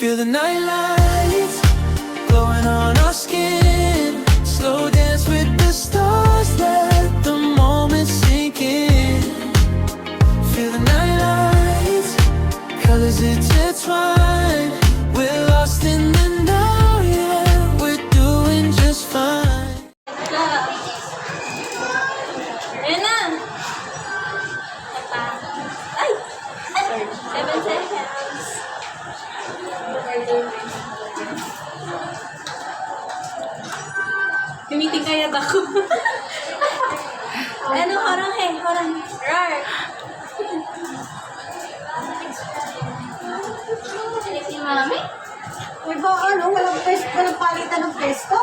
Feel the night lights glowing on our skin. Slow dance with the stars, let the moment sink in. Feel the night lights, colors intertwine. We're lost in the now, yeah, we're doing just fine. Ayan na! Ay! 7 seconds. Tumiting kaya ako. Ano, orang he, orang. Rar. Si Mami? Uy ba, walang palitan ng pesto.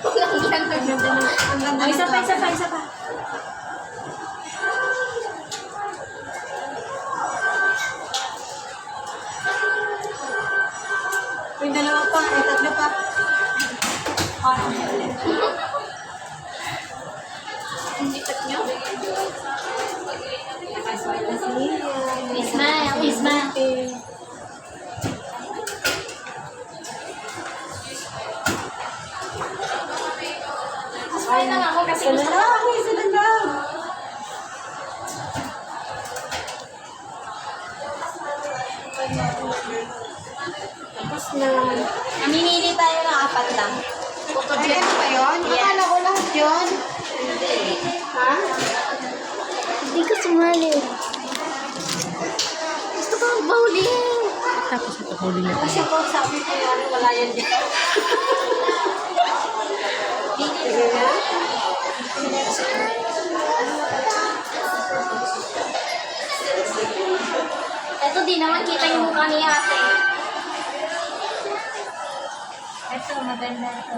Oh, isa pa. Uy, dalawa pa, tatlo pa. Ang sikat nyo? Isma. Ay lang ako kasi Isa na lang, isa na lang. Tapos na. Mamimili tayo ng 4 lang. Ay, ano ba yun? Akala ko lahat yun. Ha? Hindi ko sumali. Gusto ko bowling. Tapos ito huli na. Kasi ko sabi ko yan, wala yan dito. Sige na. Ito di naman kita yung mukha ni ate. Ito, maganda ito.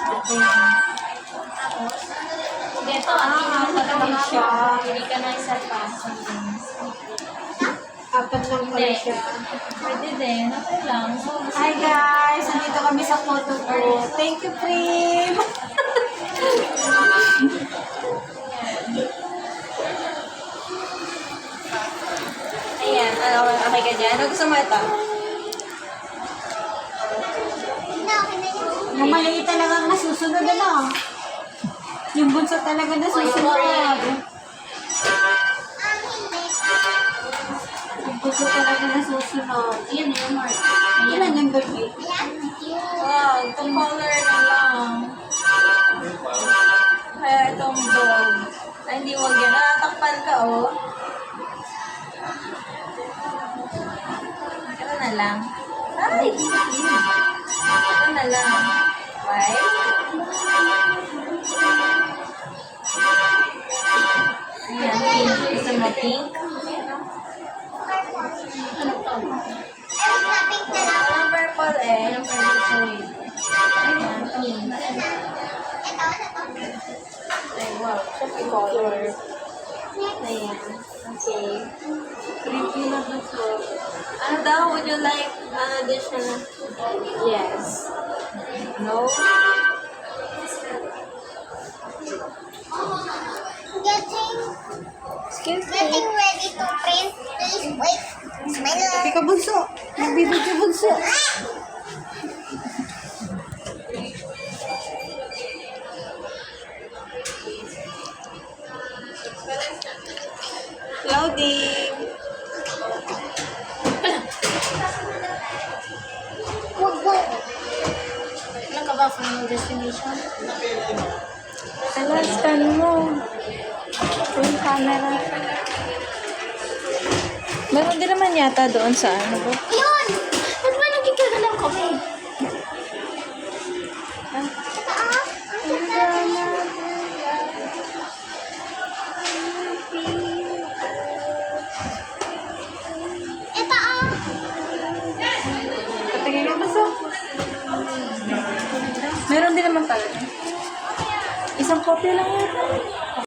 Ito yan. Tapos, ito, maganda siya. Hindi ka na isa pa. Apat lang pala Hindi. siya. Pwede din. Okay lang. Hi guys! Nandito kami sa photo booth. Thank you, Prim! Ayan. Okay ka dyan? Ano gusto mo ito? Yung maliit talaga ang nasusunod, ano? Yung bunso talaga nasusunod. Yung bunso talaga nasusunod. Ayan, ayan, Mark. Ilan yung birthday? Wow, itong color na lang. Kaya itong dog. Ay, hindi wag yan. Natatakpan ka, oh. Ito na lang. Ay! Ito na lang. White. Ayan, pink. Gusto mo pink? Walang purple eh. Yung purple shade. Ayan, pink. Ay, wow. Siya color. Ayan. Okay. Pretty na ba ito? Ano daw? Would you like an additional? Yes. No? Excuse me. Getting ready to print. Please wait. Smile. Teka, bunso. Nagbibidyo bunso. Loading. Ano ka ba final destination? Alas, ano mo? Yung camera. Meron din naman yata doon sa ano ba? Yun! Ba't ba nagkikagalang kami? Ito ah. Patingin nga bunso. Meron din naman talaga. Isang kopya lang yata.